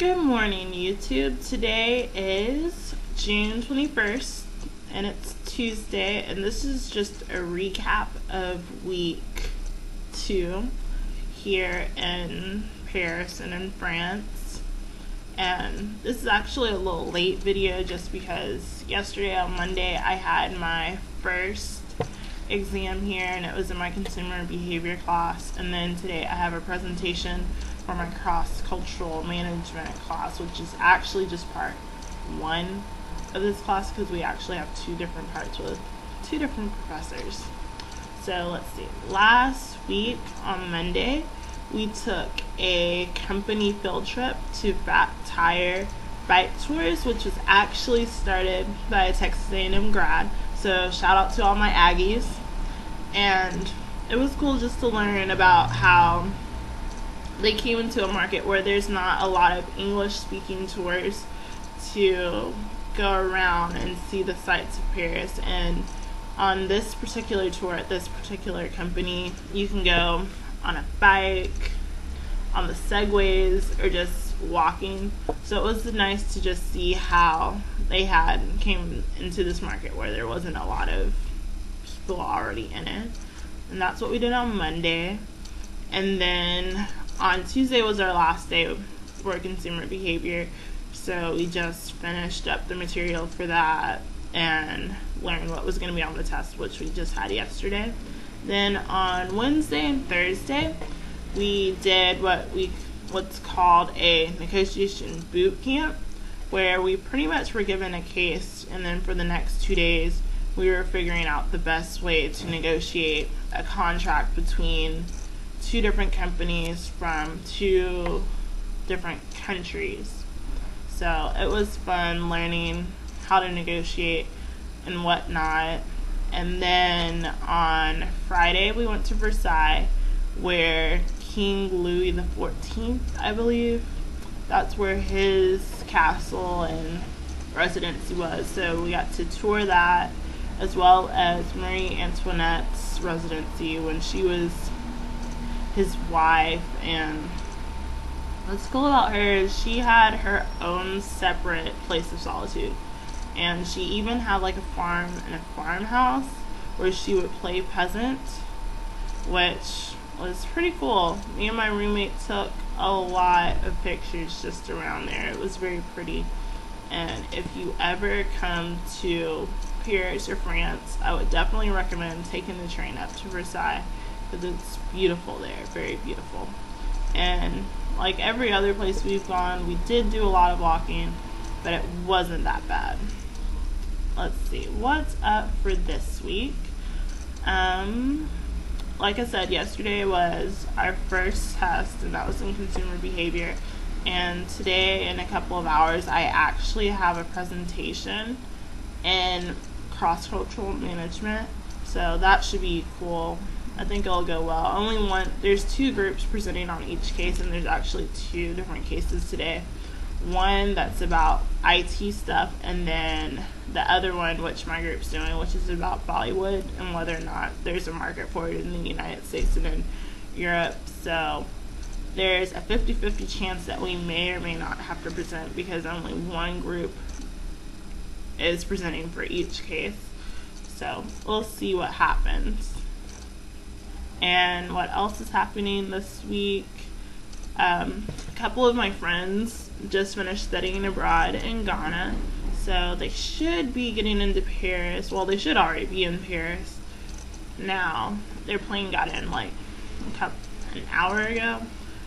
Good morning, YouTube. Today is June 21st, and it's Tuesday, and this is just a recap of week 2 here in Paris and in France. And this is actually a little late video just because yesterday on Monday I had my first exam here, and it was in my consumer behavior class, and then today I have a presentation for my cross-cultural management class, which is actually just part 1 of this class because we actually have 2 different parts with 2 different professors. So let's see, last week on Monday we took a company field trip to Fat Tire Bike Tours, which was actually started by a Texas A&M grad, so shout out to all my Aggies. And it was cool just to learn about how they came into a market where there's not a lot of English speaking tours to go around and see the sights of Paris. And on this particular tour at this particular company, you can go on a bike, on the segways, or just walking. So it was nice to just see how they came into this market where there wasn't a lot of people already in it. And that's what we did on Monday. And then on Tuesday was our last day for consumer behavior, so we just finished up the material for that and learned what was going to be on the test, which we just had yesterday. Then on Wednesday and Thursday, we did what's called a negotiation boot camp, where we pretty much were given a case, and then for the next 2 days, we were figuring out the best way to negotiate a contract between 2 different companies from 2 different countries. So it was fun learning how to negotiate and whatnot. And then on Friday we went to Versailles, where King Louis XIV, I believe, that's where his castle and residency was. So we got to tour that, as well as Marie Antoinette's residency when she was his wife. And what's cool about her is she had her own separate place of solitude, and she even had like a farm and a farmhouse where she would play peasant, which was pretty cool. Me and my roommate took a lot of pictures just around there. It was very pretty. And if you ever come to Paris or France, I would definitely recommend taking the train up to Versailles, because it's beautiful there, very beautiful. And like every other place we've gone, we did do a lot of walking, but it wasn't that bad. Let's see, what's up for this week? Like I said, yesterday was our first test, and that was in consumer behavior. And today, in a couple of hours, I actually have a presentation in cross-cultural management, so that should be cool. I think it'll go well. There's 2 groups presenting on each case, and there's actually 2 different cases today. One that's about IT stuff, and then the other one, which my group's doing, which is about Bollywood and whether or not there's a market for it in the United States and in Europe. So there's a 50-50 chance that we may or may not have to present, because only one group is presenting for each case. So we'll see what happens. And what else is happening this week? A couple of my friends just finished studying abroad in Ghana, so they should be getting into Paris. Well, they should already be in Paris now. Their plane got in like an hour ago,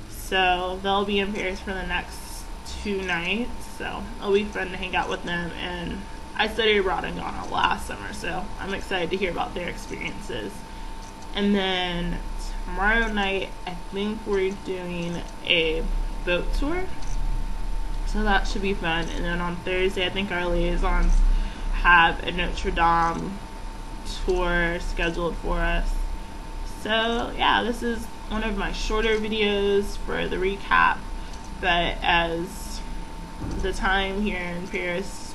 so they'll be in Paris for the next 2 nights, so it'll be fun to hang out with them. And I studied abroad in Ghana last summer, so I'm excited to hear about their experiences. And then tomorrow night, I think we're doing a boat tour, so that should be fun. And then on Thursday, I think our liaisons have a Notre Dame tour scheduled for us. So yeah, this is one of my shorter videos for the recap, but as the time here in Paris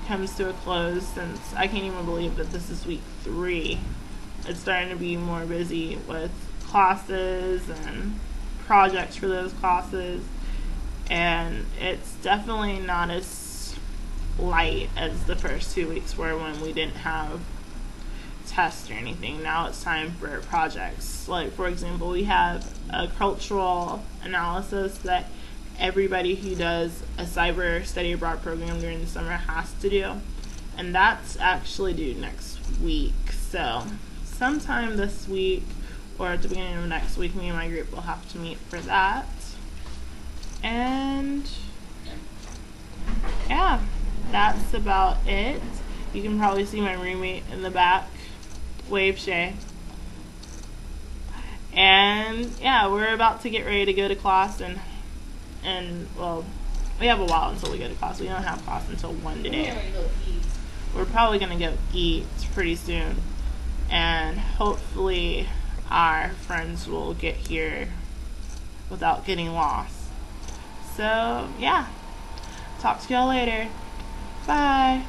comes to a close, since I can't even believe that this is week 3, it's starting to be more busy with classes and projects for those classes. and it's definitely not as light as the first 2 weeks were when we didn't have tests or anything. Now it's time for projects. Like, for example, we have a cultural analysis that everybody who does a cyber study abroad program during the summer has to do, and that's actually due next week. So sometime this week or at the beginning of next week, me and my group will have to meet for that. And yeah, that's about it. You can probably see my roommate in the back. Wave Shay. And yeah, we're about to get ready to go to class, and well, we have a while until we go to class. We don't have class until 1 today. We're probably gonna go eat pretty soon, and hopefully our friends will get here without getting lost. So yeah, talk to y'all later. Bye.